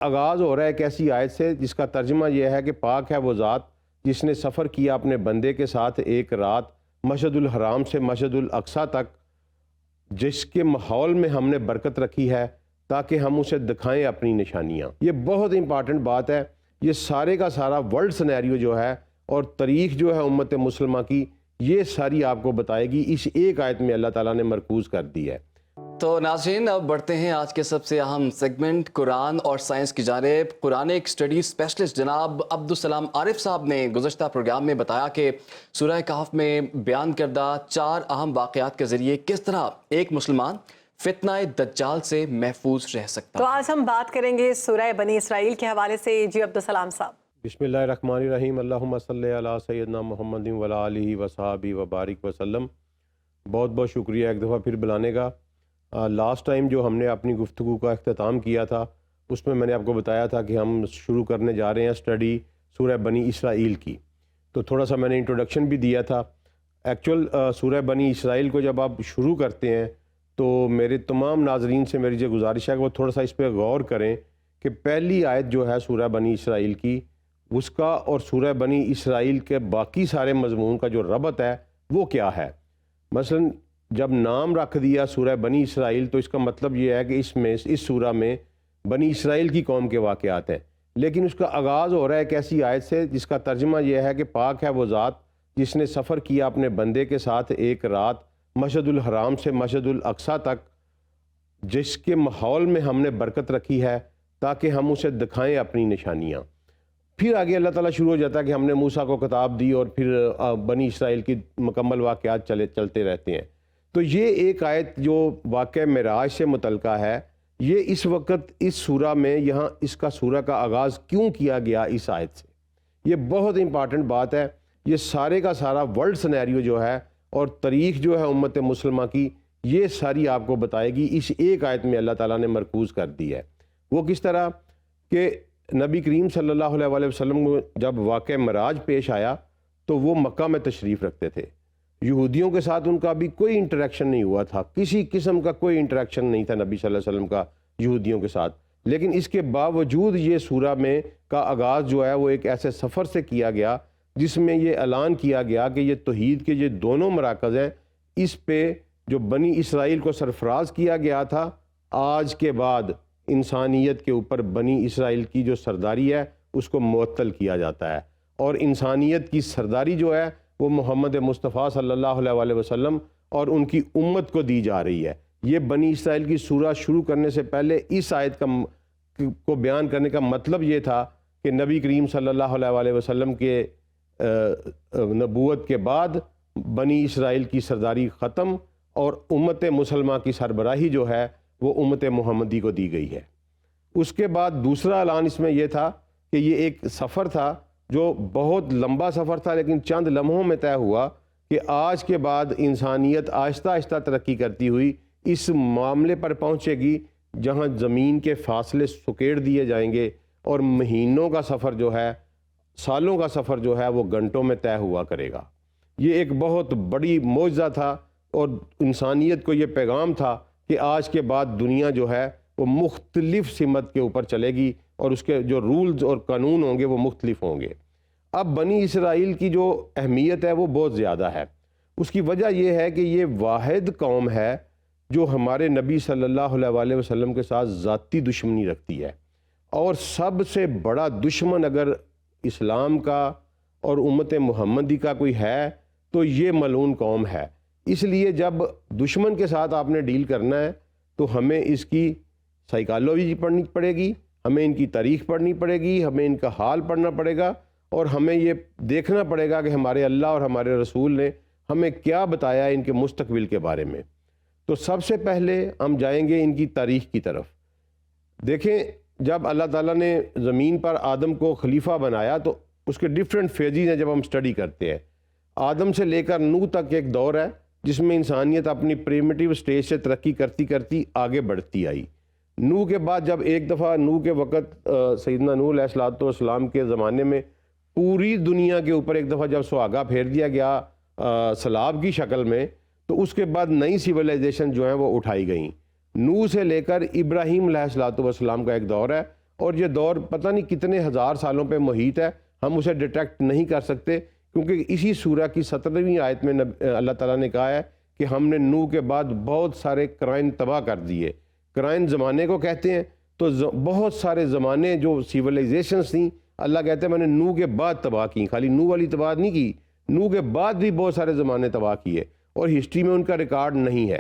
آغاز ہو رہا ہے ایک ایسی آیت سے جس کا ترجمہ یہ ہے کہ پاک ہے وہ ذات جس نے سفر کیا اپنے بندے کے ساتھ ایک رات مسجد الحرام سے مسجد الاقصیٰ تک، جس کے ماحول میں ہم نے برکت رکھی ہے تاکہ ہم اسے دکھائیں اپنی نشانیاں۔ یہ بہت امپارٹنٹ بات ہے۔ یہ سارے کا سارا ورلڈ سنیریو جو ہے اور تاریخ جو ہے امت مسلمہ کی، یہ ساری آپ کو بتائے گی، اس ایک آیت میں اللہ تعالیٰ نے مرکوز کر دی ہے۔ تو ناظرین، اب بڑھتے ہیں آج کے سب سے اہم سیگمنٹ قرآن اور سائنس کی جانب۔ قرآنک اسٹڈی اسپیشلسٹ جناب عبدالسلام عارف صاحب نے گزشتہ پروگرام میں بتایا کہ سورہ کہف میں بیان کردہ 4 اہم واقعات کے ذریعے کس طرح ایک مسلمان فتنہ دجال سے محفوظ رہ سکتا ہے۔ تو آج ہم بات کریں گے سورہ بنی اسرائیل کے حوالے سے۔ جی عبدالسلام صاحب۔ بسم اللہ الرحمن الرحیم، اللہم صلی علی سیدنا محمد وعلی آلہ وصحبہ وبارک وسلم۔ بہت بہت شکریہ ایک دفعہ پھر بلانے کا۔ لاسٹ ٹائم جو ہم نے اپنی گفتگو کا اختتام کیا تھا اس میں نے آپ کو بتایا تھا کہ ہم شروع کرنے جا رہے ہیں اسٹڈی سورہ بنی اسرائیل کی، تو تھوڑا سا میں نے انٹروڈکشن بھی دیا تھا۔ ایکچول سورہ بنی اسرائیل کو جب آپ شروع کرتے ہیں تو میرے تمام ناظرین سے میری جو گزارش ہے کہ وہ تھوڑا سا اس پہ غور کریں کہ پہلی آیت جو ہے سورہ بنی اسرائیل کی، اس کا اور سورہ بنی اسرائیل کے باقی سارے مضمون کا جو ربط ہے وہ کیا ہے۔ مثلا جب نام رکھ دیا سورہ بنی اسرائیل تو اس کا مطلب یہ ہے کہ اس سورہ میں بنی اسرائیل کی قوم کے واقعات ہیں، لیکن اس کا آغاز ہو رہا ہے ایک ایسی آیت سے جس کا ترجمہ یہ ہے کہ پاک ہے وہ ذات جس نے سفر کیا اپنے بندے کے ساتھ ایک رات مسجد الحرام سے مسجد الاقصیٰ تک، جس کے ماحول میں ہم نے برکت رکھی ہے تاکہ ہم اسے دکھائیں اپنی نشانیاں۔ پھر آگے اللہ تعالیٰ شروع ہو جاتا ہے کہ ہم نے موسیٰ کو کتاب دی اور پھر بنی اسرائیل کی مکمل واقعات چلتے رہتے ہیں۔ تو یہ ایک آیت جو واقعہ معراج سے متعلقہ ہے، یہ اس وقت اس سورہ میں یہاں اس کا سورہ کا آغاز کیوں کیا گیا اس آیت سے، یہ بہت امپارٹنٹ بات ہے۔ یہ سارے کا سارا ورلڈ سنیریو جو ہے اور تاریخ جو ہے امت مسلمہ کی، یہ ساری آپ کو بتائے گی، اس ایک آیت میں اللہ تعالیٰ نے مرکوز کر دی ہے۔ وہ کس طرح کہ نبی کریم صلی اللہ علیہ وسلم کو جب واقعہ معراج پیش آیا تو وہ مکہ میں تشریف رکھتے تھے، یہودیوں کے ساتھ ان کا بھی کوئی انٹریکشن نہیں ہوا تھا، کسی قسم کا کوئی انٹریکشن نہیں تھا نبی صلی اللہ علیہ وسلم کا یہودیوں کے ساتھ، لیکن اس کے باوجود یہ سورہ میں کا آغاز جو ہے وہ ایک ایسے سفر سے کیا گیا جس میں یہ اعلان کیا گیا کہ یہ توحید کے یہ دونوں مراکز ہیں، اس پہ جو بنی اسرائیل کو سرفراز کیا گیا تھا، آج کے بعد انسانیت کے اوپر بنی اسرائیل کی جو سرداری ہے اس کو معطل کیا جاتا ہے، اور انسانیت کی سرداری جو ہے وہ محمد مصطفیٰ صلی اللہ علیہ وسلم اور ان کی امت کو دی جا رہی ہے۔ یہ بنی اسرائیل کی سورہ شروع کرنے سے پہلے اس آیت کو بیان کرنے کا مطلب یہ تھا کہ نبی کریم صلی اللہ علیہ وسلم کے نبوت کے بعد بنی اسرائیل کی سرداری ختم اور امت مسلمہ کی سربراہی جو ہے وہ امت محمدی کو دی گئی ہے۔ اس کے بعد دوسرا اعلان اس میں یہ تھا کہ یہ ایک سفر تھا جو بہت لمبا سفر تھا، لیکن چند لمحوں میں طے ہوا کہ آج کے بعد انسانیت آہستہ آہستہ ترقی کرتی ہوئی اس معاملے پر پہنچے گی جہاں زمین کے فاصلے سکیڑ دیے جائیں گے اور مہینوں کا سفر جو ہے، سالوں کا سفر جو ہے وہ گھنٹوں میں طے ہوا کرے گا۔ یہ ایک بہت بڑی معجزہ تھا اور انسانیت کو یہ پیغام تھا کہ آج کے بعد دنیا جو ہے وہ مختلف سمت کے اوپر چلے گی اور اس کے جو رولز اور قانون ہوں گے وہ مختلف ہوں گے۔ اب بنی اسرائیل کی جو اہمیت ہے وہ بہت زیادہ ہے۔ اس کی وجہ یہ ہے کہ یہ واحد قوم ہے جو ہمارے نبی صلی اللہ علیہ وسلم کے ساتھ ذاتی دشمنی رکھتی ہے، اور سب سے بڑا دشمن اگر اسلام کا اور امت محمدی کا کوئی ہے تو یہ ملعون قوم ہے۔ اس لیے جب دشمن کے ساتھ آپ نے ڈیل کرنا ہے تو ہمیں اس کی سائیکالوجی پڑھنی پڑے گی، ہمیں ان کی تاریخ پڑھنی پڑے گی، ہمیں ان کا حال پڑھنا پڑے گا، اور ہمیں یہ دیکھنا پڑے گا کہ ہمارے اللہ اور ہمارے رسول نے ہمیں کیا بتایا ان کے مستقبل کے بارے میں۔ تو سب سے پہلے ہم جائیں گے ان کی تاریخ کی طرف۔ دیکھیں، جب اللہ تعالیٰ نے زمین پر آدم کو خلیفہ بنایا تو اس کے ڈیفرنٹ فیزز ہیں جب ہم اسٹڈی کرتے ہیں۔ آدم سے لے کر نوح تک ایک دور ہے جس میں انسانیت اپنی پریمیٹیو سٹیج سے ترقی کرتی کرتی آگے بڑھتی آئی۔ نوح کے بعد جب ایک دفعہ نوح کے وقت سیدنا نوح علیہ السلام کے زمانے میں پوری دنیا کے اوپر ایک دفعہ جب سہاگا پھیر دیا گیا سیلاب کی شکل میں، تو اس کے بعد نئی سیولائزیشن جو ہیں وہ اٹھائی گئیں۔ نوح سے لے کر ابراہیم علیہ السلام کا ایک دور ہے، اور یہ دور پتہ نہیں کتنے ہزار سالوں پہ محیط ہے، ہم اسے ڈیٹیکٹ نہیں کر سکتے، کیونکہ اسی سورہ کی 17ویں آیت میں اللہ تعالیٰ نے کہا ہے کہ ہم نے نوح کے بعد بہت سارے کرائن تباہ کر دیے۔ کرائن زمانے کو کہتے ہیں، تو بہت سارے زمانے جو سیولائزیشنز تھیں اللہ کہتے ہیں میں نے نوح کے بعد تباہ کی، خالی نوح والی تباہ نہیں کی، نوح کے بعد بھی بہت سارے زمانے تباہ کیے، اور ہسٹری میں ان کا ریکارڈ نہیں ہے۔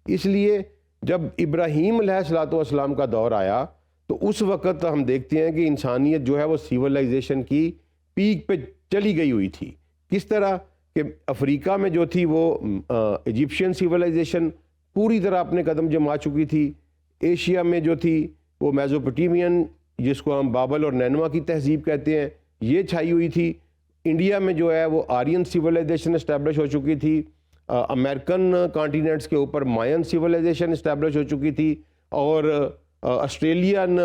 اس لیے جب ابراہیم علیہ السلام کا دور آیا تو اس وقت ہم دیکھتے ہیں کہ انسانیت جو ہے وہ سیولائزیشن کی پیک پہ چلی گئی ہوئی تھی۔ کس طرح کہ افریقہ میں جو تھی وہ ایجپشین سیولائزیشن پوری طرح اپنے قدم جما چکی تھی، ایشیا میں جو تھی وہ میزوپوٹیمین جس کو ہم بابل اور نینوا کی تہذیب کہتے ہیں یہ چھائی ہوئی تھی، انڈیا میں جو ہے وہ آرین سیولائزیشن اسٹیبلش ہو چکی تھی، امریکن کانٹیننٹس کے اوپر مائن سیولائزیشن اسٹیبلش ہو چکی تھی، اور آسٹریلین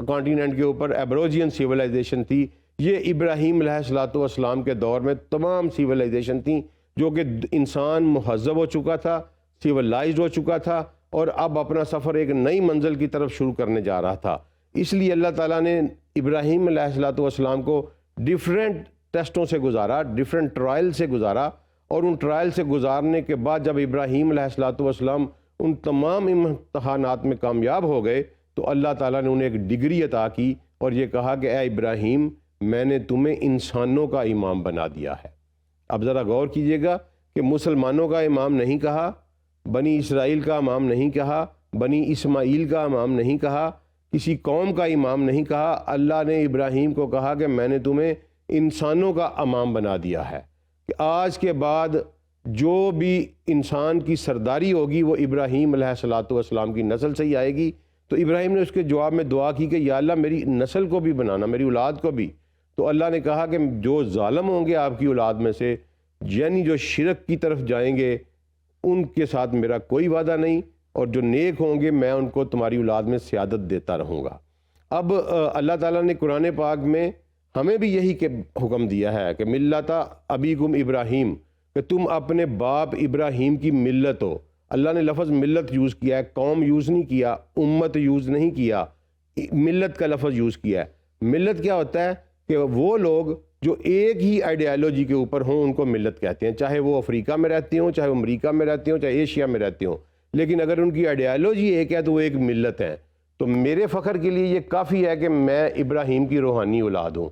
کانٹیننٹ کے اوپر ایبروجین سیولائزیشن تھی۔ یہ ابراہیم علیہ السلام کے دور میں تمام سیولائزیشن تھیں جو کہ انسان مہذب ہو چکا تھا، سیولائزڈ ہو چکا تھا، اور اب اپنا سفر ایک نئی منزل کی طرف شروع کرنے جا رہا تھا۔ اس لیے اللہ تعالیٰ نے ابراہیم علیہ السلام کو ڈیفرنٹ ٹیسٹوں سے گزارا، ڈیفرنٹ ٹرائل سے گزارا، اور ان ٹرائل سے گزارنے کے بعد جب ابراہیم علیہ السلام ان تمام امتحانات میں کامیاب ہو گئے تو اللہ تعالیٰ نے انہیں ایک ڈگری عطا کی اور یہ کہا کہ اے ابراہیم میں نے تمہیں انسانوں کا امام بنا دیا ہے۔ اب ذرا غور کیجئے گا کہ مسلمانوں کا امام نہیں کہا، بنی اسرائیل کا امام نہیں کہا، بنی اسماعیل کا امام نہیں کہا، کسی قوم کا امام نہیں کہا، اللہ نے ابراہیم کو کہا کہ میں نے تمہیں انسانوں کا امام بنا دیا ہے، کہ آج کے بعد جو بھی انسان کی سرداری ہوگی وہ ابراہیم علیہ السلام کی نسل سے ہی آئے گی۔ تو ابراہیم نے اس کے جواب میں دعا کی کہ یا اللہ میری نسل کو بھی بنانا، میری اولاد کو بھی۔ تو اللہ نے کہا کہ جو ظالم ہوں گے آپ کی اولاد میں سے، یعنی جو شرک کی طرف جائیں گے، ان کے ساتھ میرا کوئی وعدہ نہیں، اور جو نیک ہوں گے میں ان کو تمہاری اولاد میں سیادت دیتا رہوں گا۔ اب اللہ تعالیٰ نے قرآن پاک میں ہمیں بھی یہی کہ حکم دیا ہے کہ ملت ابیکم ابراہیم، کہ تم اپنے باپ ابراہیم کی ملت ہو۔ اللہ نے لفظ ملت یوز کیا ہے، قوم یوز نہیں کیا، امت یوز نہیں کیا، ملت کا لفظ یوز کیا ہے۔ ملت کیا ہوتا ہے کہ وہ لوگ جو ایک ہی آئیڈیالوجی کے اوپر ہوں ان کو ملت کہتے ہیں، چاہے وہ افریقہ میں رہتے ہوں، چاہے وہ امریکہ میں رہتے ہوں، چاہے ایشیا میں رہتے ہوں، لیکن اگر ان کی آئیڈیالوجی ایک ہے تو وہ ایک ملت ہے۔ تو میرے فخر کے لیے یہ کافی ہے کہ میں ابراہیم کی روحانی اولاد ہوں،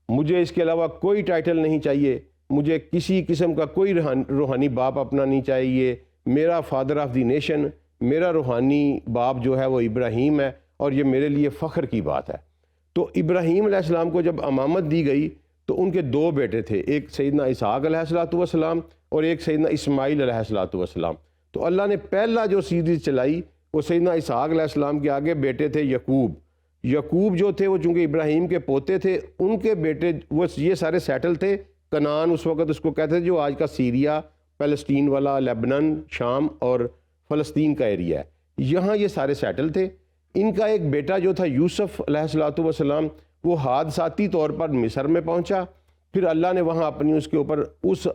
مجھے اس کے علاوہ کوئی ٹائٹل نہیں چاہیے، مجھے کسی قسم کا کوئی روحانی باپ اپنا نہیں چاہیے۔ میرا فادر آف دی نیشن، میرا روحانی باپ جو ہے وہ ابراہیم ہے، اور یہ میرے لیے فخر کی بات ہے۔ تو ابراہیم علیہ السلام کو جب امامت دی گئی تو ان کے دو بیٹے تھے، ایک سیدنا اسحاق علیہ السلام اور ایک سیدنا اسماعیل علیہ السلام۔ تو اللہ نے پہلا جو سیریز چلائی وہ سیدنا اسحاق علیہ السلام کے آگے بیٹے تھے یعقوب جو تھے وہ چونکہ ابراہیم کے پوتے تھے، ان کے بیٹے وہ یہ سارے سیٹل تھے۔ کنعان اس وقت اس کو کہتے تھے جو آج کا سیریا، پیلسٹین والا، لیبنان، شام اور فلسطین کا ایریا ہے، یہاں یہ سارے سیٹل تھے۔ ان کا ایک بیٹا جو تھا یوسف علیہ السلام وہ حادثاتی طور پر مصر میں پہنچا، پھر اللہ نے وہاں اس کے اوپر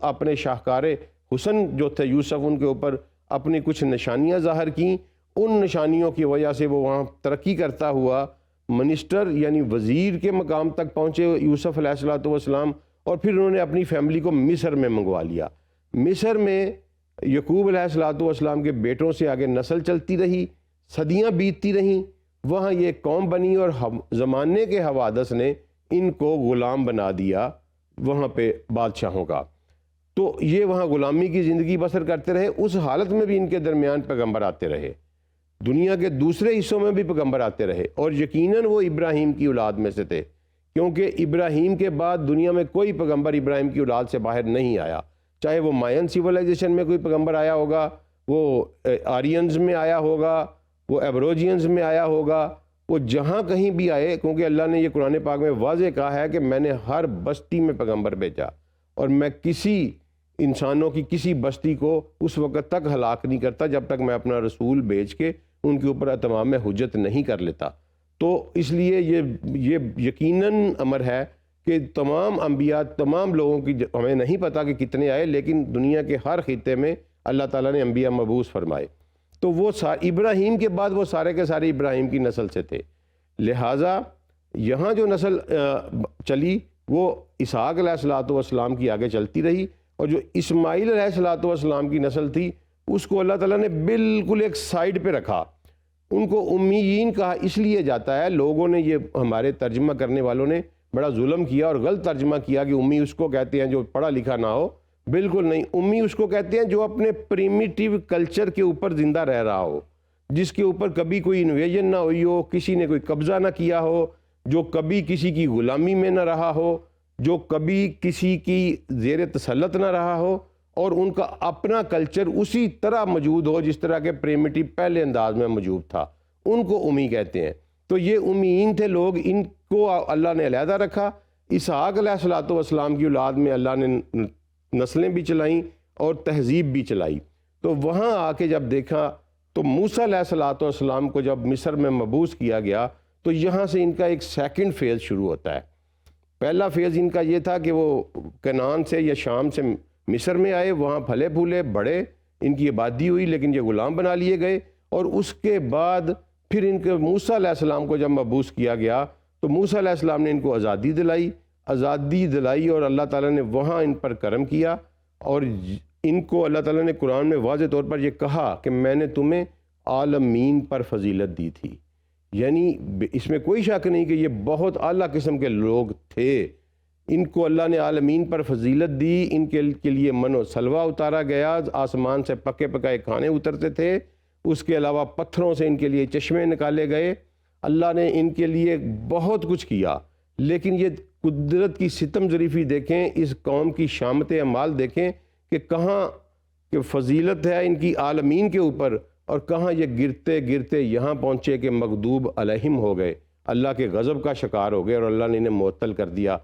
اپنے شاہکار حسن جو تھے یوسف، ان کے اوپر اپنی کچھ نشانیاں ظاہر کیں۔ ان نشانیوں کی وجہ سے وہ وہاں ترقی کرتا ہوا منسٹر یعنی وزیر کے مقام تک پہنچے یوسف علیہ السلام، اور پھر انہوں نے اپنی فیملی کو مصر میں منگوا لیا۔ مصر میں یعقوب علیہ السلام کے بیٹوں سے آگے نسل چلتی رہی، صدیاں بیتتی رہیں، وہاں یہ قوم بنی، اور زمانے کے حوادث نے ان کو غلام بنا دیا وہاں پہ بادشاہوں کا۔ تو یہ وہاں غلامی کی زندگی بسر کرتے رہے۔ اس حالت میں بھی ان کے درمیان پیغمبر آتے رہے، دنیا کے دوسرے حصوں میں بھی پیغمبر آتے رہے، اور یقیناً وہ ابراہیم کی اولاد میں سے تھے، کیونکہ ابراہیم کے بعد دنیا میں کوئی پیغمبر ابراہیم کی اولاد سے باہر نہیں آیا، چاہے وہ مائن سیولائزیشن میں کوئی پیغمبر آیا ہوگا، وہ آرینز میں آیا ہوگا، وہ ایبروجینز میں آیا ہوگا، وہ جہاں کہیں بھی آئے، کیونکہ اللہ نے یہ قرآن پاک میں واضح کہا ہے کہ میں نے ہر بستی میں پیغمبر بھیجا، اور میں کسی انسانوں کی کسی بستی کو اس وقت تک ہلاک نہیں کرتا جب تک میں اپنا رسول بھیج کے ان کے اوپر اتمام حجت نہیں کر لیتا۔ تو اس لیے یہ یقیناً امر ہے کہ تمام انبیاء، تمام لوگوں کی، ہمیں نہیں پتہ کہ کتنے آئے، لیکن دنیا کے ہر خطے میں اللہ تعالیٰ نے انبیاء مبعوث فرمائے۔ تو وہ ابراہیم کے بعد وہ سارے کے سارے ابراہیم کی نسل سے تھے، لہٰذا یہاں جو نسل چلی وہ اسحاق علیہ الصلوۃ والسلام کی آگے چلتی رہی، اور جو اسماعیل علیہ الصلوۃ والسلام کی نسل تھی اس کو اللہ تعالیٰ نے بالکل ایک سائیڈ پہ رکھا۔ ان کو امیین کہا اس لیے جاتا ہے، لوگوں نے یہ ہمارے ترجمہ کرنے والوں نے بڑا ظلم کیا اور غلط ترجمہ کیا کہ امی اس کو کہتے ہیں جو پڑھا لکھا نہ ہو۔ بالکل نہیں، امی اس کو کہتے ہیں جو اپنے پریمیٹیو کلچر کے اوپر زندہ رہ رہا ہو، جس کے اوپر کبھی کوئی انویژن نہ ہوئی ہو، کسی نے کوئی قبضہ نہ کیا ہو، جو کبھی کسی کی غلامی میں نہ رہا ہو، جو کبھی کسی کی زیر تسلط نہ رہا ہو، اور ان کا اپنا کلچر اسی طرح موجود ہو جس طرح کے پریمیٹیو پہلے انداز میں موجود تھا، ان کو امی کہتے ہیں۔ تو یہ امیین تھے لوگ، ان کو اللہ نے علیحدہ رکھا۔ اسحاق علیہ الصلوۃ والسلام کی اولاد میں اللہ نے نسلیں بھی چلائیں اور تہذیب بھی چلائی۔ تو وہاں آ کے جب دیکھا تو موسیٰ علیہ الصلوۃ والسلام کو جب مصر میں مبعوث کیا گیا تو یہاں سے ان کا ایک سیکنڈ فیز شروع ہوتا ہے۔ پہلا فیز ان کا یہ تھا کہ وہ کنعان سے یا شام سے مصر میں آئے، وہاں پھلے پھولے بڑے، ان کی آبادی ہوئی، لیکن یہ غلام بنا لیے گئے۔ اور اس کے بعد پھر ان کے موسیٰ علیہ السلام کو جب مبعوث کیا گیا تو موسیٰ علیہ السلام نے ان کو آزادی دلائی اور اللہ تعالیٰ نے وہاں ان پر کرم کیا، اور ان کو اللہ تعالیٰ نے قرآن میں واضح طور پر یہ کہا کہ میں نے تمہیں عالمین پر فضیلت دی تھی۔ یعنی اس میں کوئی شک نہیں کہ یہ بہت اعلیٰ قسم کے لوگ تھے، ان کو اللہ نے عالمین پر فضیلت دی، ان کے لیے من و سلوہ اتارا گیا، آسمان سے پکے پکائے کھانے اترتے تھے، اس کے علاوہ پتھروں سے ان کے لیے چشمے نکالے گئے، اللہ نے ان کے لیے بہت کچھ کیا۔ لیکن یہ قدرت کی ستم ظریفی دیکھیں، اس قوم کی شامت اعمال دیکھیں کہ کہاں کہ فضیلت ہے ان کی عالمین کے اوپر، اور کہاں یہ گرتے گرتے یہاں پہنچے کہ مغضوب علیہم ہو گئے، اللہ کے غضب کا شکار ہو گئے، اور اللہ نے انہیں معطل کر دیا،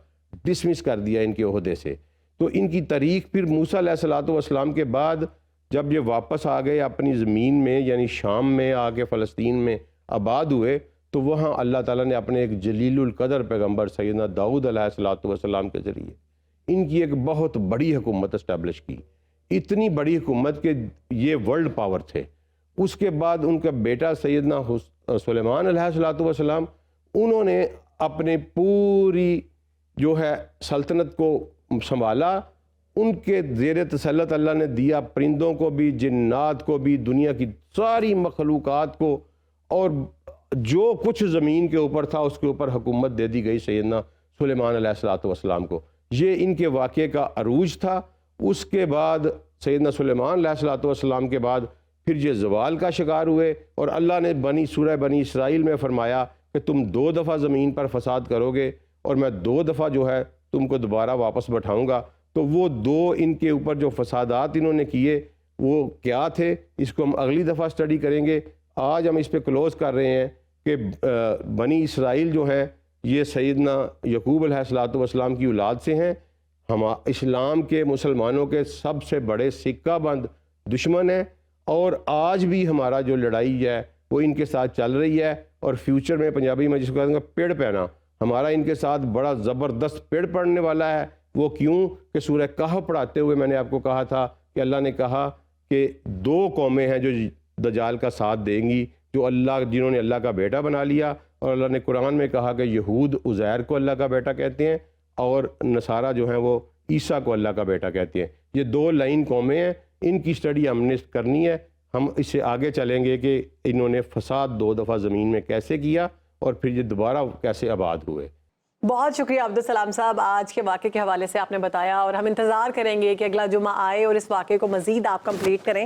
ڈسمس کر دیا ان کے عہدے سے۔ تو ان کی تاریخ پھر موسیٰ علیہ الصلوۃ والسلام کے بعد جب یہ واپس آ گئے اپنی زمین میں، یعنی شام میں آ کے فلسطین میں آباد ہوئے، تو وہاں اللہ تعالیٰ نے اپنے ایک جلیل القدر پیغمبر سیدنا داؤد علیہ الصلوۃ والسلام کے ذریعے ان کی ایک بہت بڑی حکومت اسٹیبلش کی، اتنی بڑی حکومت کہ یہ ورلڈ پاور تھے۔ اس کے بعد ان کا بیٹا سیدنا سلیمان علیہ الصلوۃ والسلام، انہوں نے اپنے پوری جو ہے سلطنت کو سنبھالا، ان کے زیر تسلط اللہ نے دیا پرندوں کو بھی، جنات کو بھی، دنیا کی ساری مخلوقات کو، اور جو کچھ زمین کے اوپر تھا اس کے اوپر حکومت دے دی گئی سیدنا سلیمان علیہ الصلوۃ والسلام کو۔ یہ ان کے واقعے کا عروج تھا۔ اس کے بعد سیدنا سلیمان علیہ الصلوۃ والسلام کے بعد پھر یہ زوال کا شکار ہوئے، اور اللہ نے سورہ بنی اسرائیل میں فرمایا کہ تم 2 دفعہ زمین پر فساد کرو گے اور میں 2 دفعہ جو ہے تم کو دوبارہ واپس بٹھاؤں گا۔ تو وہ 2 ان کے اوپر جو فسادات انہوں نے کیے وہ کیا تھے، اس کو ہم اگلی دفعہ اسٹڈی کریں گے۔ آج ہم اس پہ کلوز کر رہے ہیں کہ بنی اسرائیل جو ہیں یہ سیدنا یعقوب علیہ الصلوۃ والسلام کی اولاد سے ہیں، ہم اسلام کے مسلمانوں کے سب سے بڑے سکہ بند دشمن ہیں، اور آج بھی ہمارا جو لڑائی ہے وہ ان کے ساتھ چل رہی ہے، اور فیوچر میں پنجابی میں جس کو کہتے ہیں پیڑ پینا، ہمارا ان کے ساتھ بڑا زبردست پیڑ پڑنے والا ہے۔ وہ کیوں کہ سورہ کہف پڑھاتے ہوئے میں نے آپ کو کہا تھا کہ اللہ نے کہا کہ 2 قومیں ہیں جو دجال کا ساتھ دیں گی، جنہوں نے اللہ کا بیٹا بنا لیا، اور اللہ نے قرآن میں کہا کہ یہود عزیر کو اللہ کا بیٹا کہتے ہیں، اور نصارہ جو ہیں وہ عیسیٰ کو اللہ کا بیٹا کہتے ہیں۔ یہ 2 لائن قومیں ہیں، ان کی سٹڈی ہم نے کرنی ہے۔ ہم اس سے آگے چلیں گے کہ انہوں نے فساد 2 دفعہ زمین میں کیسے کیا، اور پھر یہ دوبارہ کیسے آباد ہوئے۔ بہت شکریہ عبدالسلام صاحب، آج کے واقعے کے حوالے سے آپ نے بتایا، اور ہم انتظار کریں گے کہ اگلا جمعہ آئے اور اس واقعے کو مزید آپ کمپلیٹ کریں۔